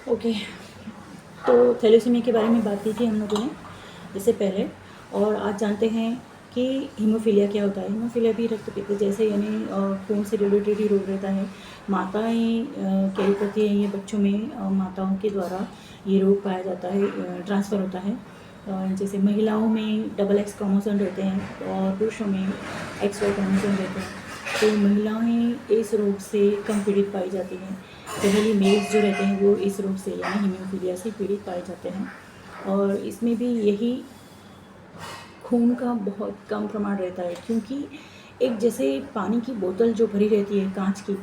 Okay, तो thalassaemia के बारे में बात की थी हम लोगों ने इससे पहले, और आज जानते हैं कि हीमोफीलिया क्या होता है। हीमोफीलिया भी रक्तपित्त जैसे यानी खून से रिलेटेड ही रोग रहता है। माताएं कैरी करती हैं ये बच्चों में, माताओं के द्वारा ये रोग पाया जाता है, ट्रांसफ़र होता है। जैसे महिलाओं में डबल एक्स क्रोमोसोम रहते हैं और पुरुषों में एक्स वाई क्रोमोसोम रहते हैं। तो महिलाएं इस रोग से कम पीड़ित पाई जाती हैं। जनरली मेल्स जो रहते हैं वो इस रोग से यानी हीमोफीलिया से पीड़ित पाए जाते हैं। और इसमें भी यही खून का बहुत कम प्रमाण रहता है, क्योंकि एक जैसे पानी की बोतल जो भरी रहती है कांच की,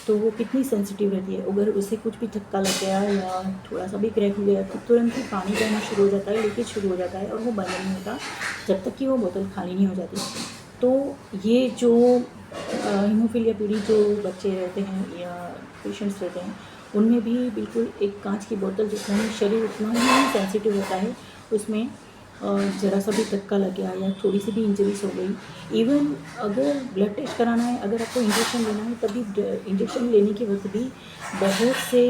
तो वो कितनी सेंसिटिव रहती है। अगर उसे कुछ भी धक्का लग गया या थोड़ा सा भी क्रैक हो गया तो तुरंत ही पानी बहना शुरू हो जाता है, लीकेज शुरू हो जाता है, और वो बंद नहीं होता जब तक कि वो बोतल खाली नहीं हो जाती। तो ये जो हीमोफीलिया पीड़ित जो बच्चे रहते हैं या पेशेंट्स रहते हैं, उनमें भी बिल्कुल एक कांच की बोतल जितना ही शरीर उतना ही सेंसिटिव होता है। उसमें ज़रा सा भी धक्का लग गया या थोड़ी सी भी इंजरीज हो गई, इवन अगर ब्लड टेस्ट कराना है, अगर आपको इंजेक्शन लेना है, तभी इंजेक्शन लेने के वक्त भी बहुत से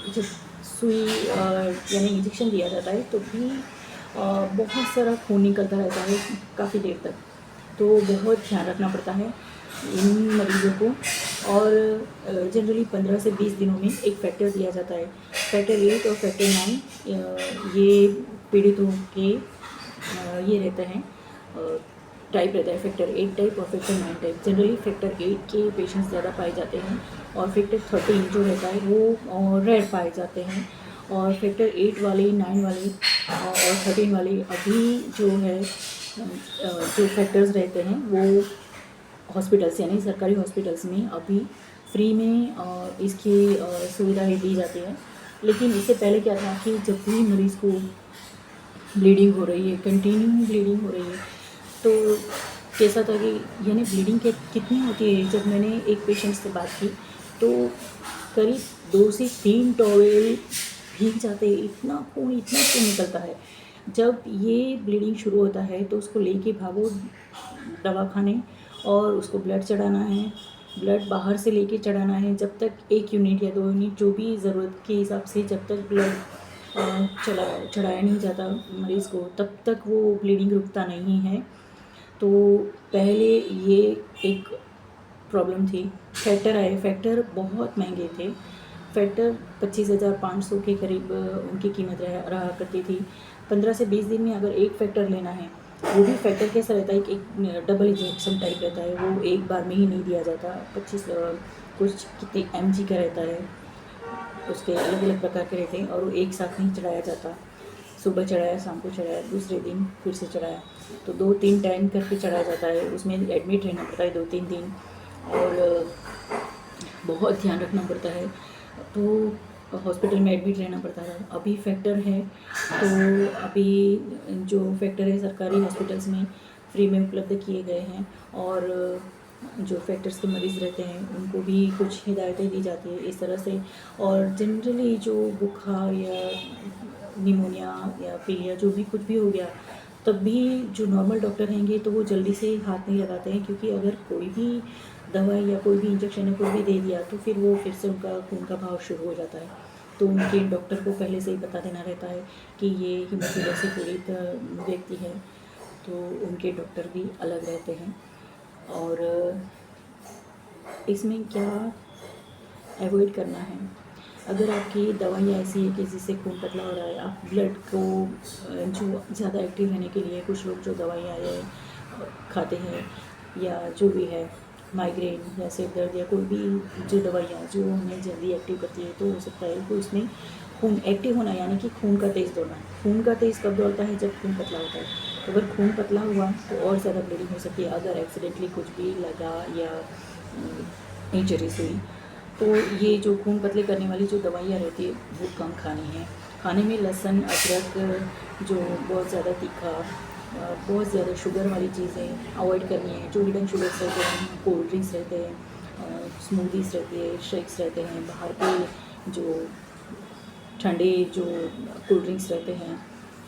जब सुई यानी इंजेक्शन दिया जाता है तो भी बहुत सारा खून निकलता रहता है काफ़ी देर तक। तो बहुत ध्यान रखना पड़ता है इन मरीज़ों को। और जनरली 15 से 20 दिनों में एक फैक्टर दिया जाता है। फैक्टर 8 और फैक्टर 9 ये पीड़ितों के ये रहते हैं, टाइप रहता है, फैक्टर 8 टाइप और फैक्टर 9 टाइप। जनरली फैक्टर 8 के पेशेंट्स ज़्यादा पाए जाते हैं और फैक्टर 13 जो रहता है वो रेयर पाए जाते हैं। और फैक्टर 8 वाले, 9 वाले और 13 वाले अभी जो है जो फैक्टर्स रहते हैं वो हॉस्पिटल्स यानी सरकारी हॉस्पिटल्स में अभी फ्री में इसकी सुविधाएं दी जाती है। लेकिन इससे पहले क्या था कि जब भी मरीज़ को ब्लीडिंग हो रही है, कंटिन्यू ब्लीडिंग हो रही है, तो कैसा था कि यानी ब्लीडिंग कितनी होती है। जब मैंने एक पेशेंट से बात की तो करीब 2 से 3 टॉवेल भीग जाते हैं, इतना खून निकलता है। जब ये ब्लीडिंग शुरू होता है तो उसको लेके भागो दवाखाने और उसको ब्लड चढ़ाना है, ब्लड बाहर से लेके चढ़ाना है। जब तक 1 यूनिट या 2 यूनिट जो भी ज़रूरत के हिसाब से जब तक ब्लड चढ़ाया नहीं जाता मरीज़ को, तब तक वो ब्लीडिंग रुकता नहीं है। तो पहले ये एक प्रॉब्लम थी। फैक्टर आए, फैक्टर बहुत महंगे थे। फैक्टर 25,500 के करीब उनकी कीमत रहा करती थी। 15 से 20 दिन में अगर एक फैक्टर लेना है, वो भी फैक्टर कैसा रहता है कि एक डबल इंजेक्शन टाइप रहता है, वो एक बार में ही नहीं दिया जाता। 25 कुछ कितने mg का रहता है, उसके अलग अलग प्रकार के रहते हैं और वो एक साथ नहीं चढ़ाया जाता। सुबह चढ़ाया, शाम को चढ़ाया, दूसरे दिन फिर से चढ़ाया, तो 2-3 टाइम करके चढ़ाया जाता है। उसमें एडमिट रहना पड़ता है 2-3 दिन और बहुत ध्यान रखना पड़ता है। तो हॉस्पिटल में एडमिट रहना पड़ता है। अभी फैक्टर है तो अभी जो फैक्टर है सरकारी हॉस्पिटल्स में फ्री में उपलब्ध किए गए हैं, और जो फैक्टर्स के मरीज़ रहते हैं उनको भी कुछ हिदायतें दी जाती है इस तरह से। और जनरली जो बुखार या निमोनिया या पीलिया जो भी कुछ भी हो गया, तब भी जो नॉर्मल डॉक्टर रहेंगे तो वो जल्दी से हाथ नहीं लगाते हैं, क्योंकि अगर कोई भी दवाई या कोई भी इंजेक्शन या कोई भी दे दिया तो फिर वो फिर से उनका खून का भाव शुरू हो जाता है। तो उनके डॉक्टर को पहले से ही बता देना रहता है कि ये हीमोफीलिया से पीड़ित व्यक्ति है, तो उनके डॉक्टर भी अलग रहते हैं। और इसमें क्या अवॉइड करना है, अगर आपकी दवाइयाँ ऐसी है कि जिससे खून पतला हो रहा है, आप ब्लड को जो ज़्यादा एक्टिव रहने के लिए कुछ लोग जो दवाइयाँ खाते हैं या जो भी है, माइग्रेन या सिर दर्द या कोई भी जो दवाइयाँ जो हमें जल्दी एक्टिव करती है, तो हो सकता है कि उसमें खून एक्टिव होना यानी कि खून का तेज़ दौड़ना। खून का तेज़ कब दौड़ता है? जब खून पतला होता है। तो अगर खून पतला हुआ तो और ज़्यादा ब्लीडिंग हो सकती है। अगर एक्सीडेंटली कुछ भी लगा या इंजरीज हुई, तो ये जो खून पतले करने वाली जो दवाइयाँ रहती है वो कम खानी है। खाने में लहसुन, अदरक, जो बहुत ज़्यादा तीखा, बहुत ज़्यादा शुगर वाली चीज़ें अवॉइड करनी है। जो हिडन शुगर्स रहते हैं, कोल्ड ड्रिंक्स रहते हैं, स्मूदीज़ रहती है, शेक्स रहते हैं, बाहर के जो ठंडे जो कोल्ड ड्रिंक्स रहते हैं,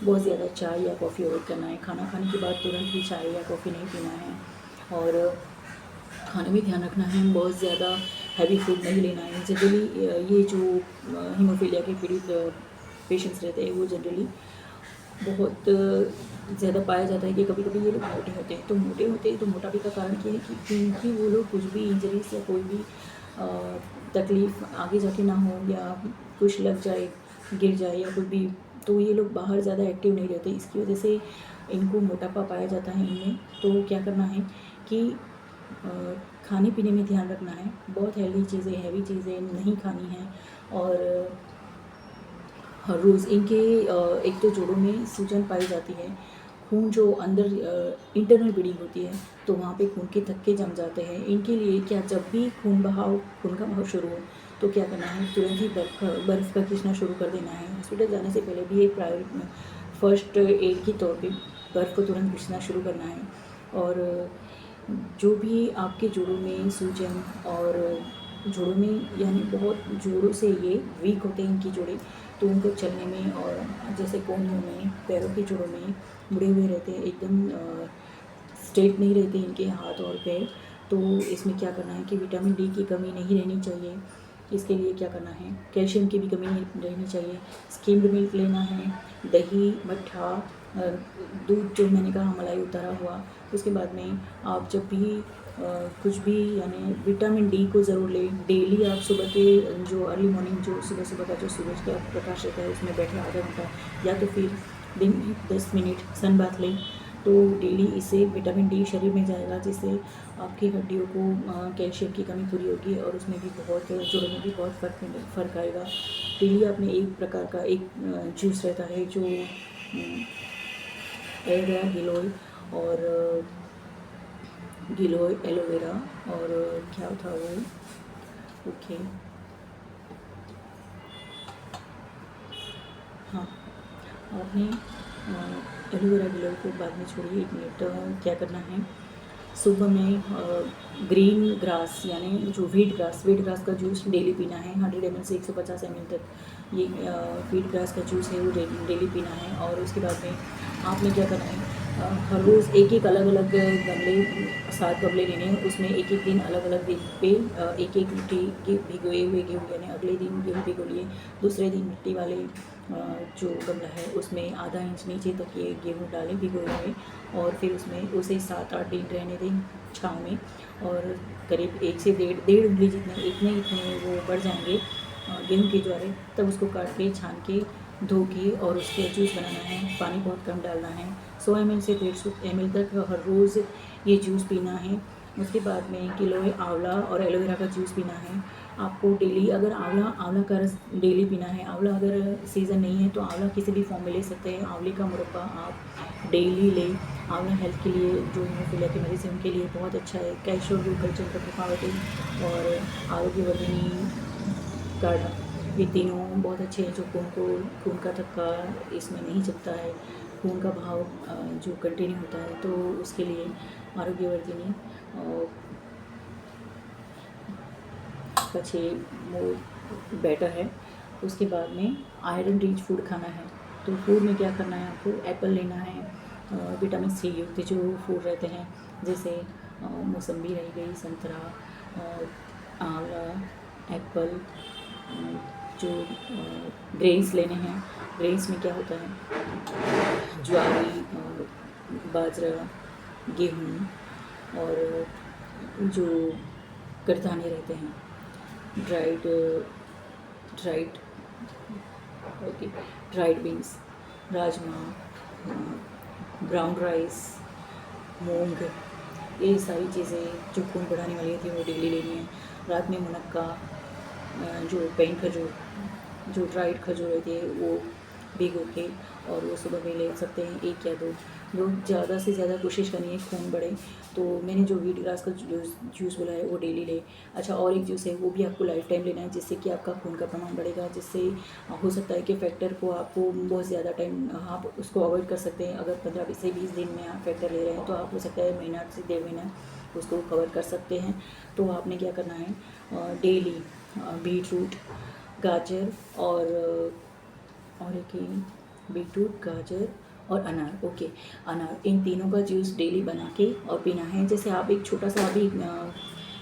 बहुत ज़्यादा चाय या कॉफ़ी अवॉइड करना है। खाना खाने के बाद तुरंत ही चाय या कॉफ़ी नहीं पीना है। और खाने में ध्यान रखना है, बहुत ज़्यादा हैवी फूड नहीं लेना है। जनरली ये जो हीमोफीलिया के पीड़ित पेशेंट्स रहते हैं वो जनरली बहुत ज़्यादा पाया जाता है कि कभी कभी ये लोग मोटे होते हैं। तो मोटे होते हैं तो मोटापे का कारण क्या है कि क्योंकि वो लोग कुछ भी इंजरीज या कोई भी तकलीफ़ आगे जाके ना हो, या कुछ लग जाए, गिर जाए या कुछ भी, तो ये लोग बाहर ज़्यादा एक्टिव नहीं रहते। इसकी वजह से इनको मोटापा पाया जाता है इनमें। तो क्या करना है कि खाने पीने में ध्यान रखना है, बहुत हेल्दी चीज़ें, हैवी चीज़ें नहीं खानी हैं। और हर रोज़ इनके एक तो जोड़ों में सूजन पाई जाती है, खून जो अंदर इंटरनल ब्लीडिंग होती है, तो वहाँ पे खून के थक्के जम जाते हैं। इनके लिए क्या, जब भी खून का बहाव शुरू हो तो क्या करना है, तुरंत ही बर्फ़ का खींचना शुरू कर देना है। हॉस्पिटल जाने से पहले भी एक फर्स्ट एड के तौर पे बर्फ़ को तुरंत खींचना शुरू करना है। और जो भी आपके जोड़ों में सूजन और जोड़ों में, यानी बहुत जोड़ों से ये वीक होते हैं इनकी जोड़ें, तो उनको चलने में और जैसे कोहनियों में, पैरों के जोड़ों में मुड़े हुए रहते हैं, एकदम स्ट्रेट नहीं रहते इनके हाथ और पैर। तो इसमें क्या करना है कि विटामिन डी की कमी नहीं रहनी चाहिए। इसके लिए क्या करना है, कैल्शियम की भी कमी नहीं रहनी चाहिए। स्किम्ड मिल्क लेना है, दही, मट्ठा, दूध जो मैंने कहा मलाई उतारा हुआ। उसके बाद में आप जब भी कुछ भी, यानी विटामिन डी को ज़रूर लें। डेली आप सुबह के जो अर्ली मॉर्निंग, जो सुबह सुबह का जो सूरज का प्रकाश रहता है उसमें बैठे आधा घंटा, या तो फिर दिन में 10 मिनट सन बाथ लें। तो डेली इससे विटामिन डी शरीर में जाएगा, जिससे आपकी हड्डियों को कैल्शियम की कमी पूरी होगी और उसमें भी बहुत, जोड़ों में भी बहुत फ़र्क आएगा। डेली आपने एक प्रकार का एक जूस रहता है जो एलोवेरा, गिलोय एलोवेरा और क्या था वो, ओके, हाँ, आपने एलोवेरा गिलोय को बाद में छोड़िए, 1 मिनट। क्या करना है, सुबह में ग्रीन ग्रास, यानी जो वीट ग्रास का जूस डेली पीना है। 100 ml से 150 ml तक ये वीट ग्रास का जूस है वो डेली पीना है। और उसके बाद में आपने क्या करना है, हर रोज़ एक अलग अलग गमले, 7 गमले लेने हैं। उसमें एक दिन अलग अलग दिन पे एक मिट्टी के भिगोए हुए गेहूँ, यानी अगले दिन गेहूँ भिगो लिए, दूसरे दिन मिट्टी वाले जो गमला है उसमें आधा इंच नीचे तक ये गेहूँ डालें भिगोए हुए, और फिर उसमें उसे 7-8 दिन रहने दें छाँव में। और करीब 1 से डेढ़ उंगली इतने वो बढ़ जाएंगे गेहूँ के ज्वारे, तब उसको काट के, छान के, धो के और उसके जूस बनाना है। पानी बहुत कम डालना है। 100 ml से 150 ml तक हर रोज़ ये जूस पीना है। उसके बाद में गिलोय, आंवला और एलोवेरा का जूस पीना है। आपको डेली, अगर आंवला का रस डेली पीना है, आंवला अगर सीज़न नहीं है तो आंवला किसी भी फॉर्म में ले सकते हैं। आंवले का मुरब्बा आप डेली लें। आंवला हेल्थ के लिए, जो हीमोफीलिया के मरीज़ हैं उनके लिए बहुत अच्छा है। कैल्शियम, चंद्रप्रभावती और आरोग्यवर्धिनी काढ़ा, ये तीनों बहुत अच्छे हैं। जो खून का थक्का इसमें नहीं जमता है, खून का बहाव जो कंटिन्यू होता है, तो उसके लिए आरोग्यवर्धिनी अच्छे वो बेटर है। उसके बाद में आयरन रिच फूड खाना है। तो फूड में क्या करना है, आपको एप्पल लेना है, विटामिन सी युक्त जो फूड रहते हैं, जैसे मौसम्बी रह गई, संतरा, आंवला, एप्पल। जो ग्रेन्स लेने हैं, ग्रेन्स में क्या होता है, ज्वारी, बाजरा, गेहूँ और जो कडधान्य रहते हैं, dried beans, rajma, brown rice, मूंग, ये सारी चीज़ें जो खून बढ़ाने वाली होती हैं वो डेली लेनी है। रात में मुनक्का, जो पेन खजूर, जो ड्राइड खजूर होती है वो भिगो के, और वो सुबह में ले सकते हैं 1 या 2। ज़्यादा से ज़्यादा कोशिश करनी है खून बढ़े। तो मैंने जो वीट ग्रास का जूस बोला है वो डेली ले। अच्छा, और एक जूस है वो भी आपको लाइफ टाइम लेना है, जिससे कि आपका खून का प्रमाण बढ़ेगा, जिससे हो सकता है कि फैक्टर को आपको बहुत ज़्यादा टाइम आप उसको अवॉइड कर सकते हैं। अगर 15 से 20 दिन में आप फैक्टर ले रहे हैं तो आप हो सकता है महीना से 1.5 महीना उसको कवर कर सकते हैं। तो आपने क्या करना है, डेली बीटरूट, गाजर और एक बीटरूट, गाजर और अनार, ओके, अनार, इन तीनों का जूस डेली बना के और पीना है। जैसे आप एक छोटा सा अभी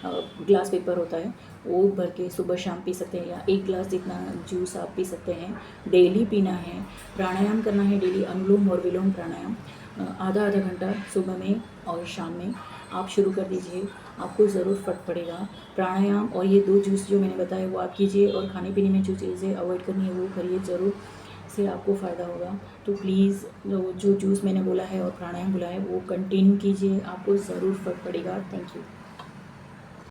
ग्लास पेपर होता है वो भर के सुबह शाम पी सकते हैं, या 1 ग्लास जितना जूस आप पी सकते हैं। डेली पीना है। प्राणायाम करना है डेली, अनुलोम और विलोम प्राणायाम आधा आधा घंटा सुबह में और शाम में आप शुरू कर दीजिए, आपको ज़रूर फ़र्क पड़ेगा। प्राणायाम और ये 2 जूस जो मैंने बताए वो आप कीजिए, और खाने पीने में जो चीज़ें अवॉइड करनी है वो करिए ज़रूर, से आपको फ़ायदा होगा। तो प्लीज़ जो जूस मैंने बोला है और प्राणायाम बोला है वो कंटिन्यू कीजिए, आपको ज़रूर फ़र्क पड़ेगा। Thank you.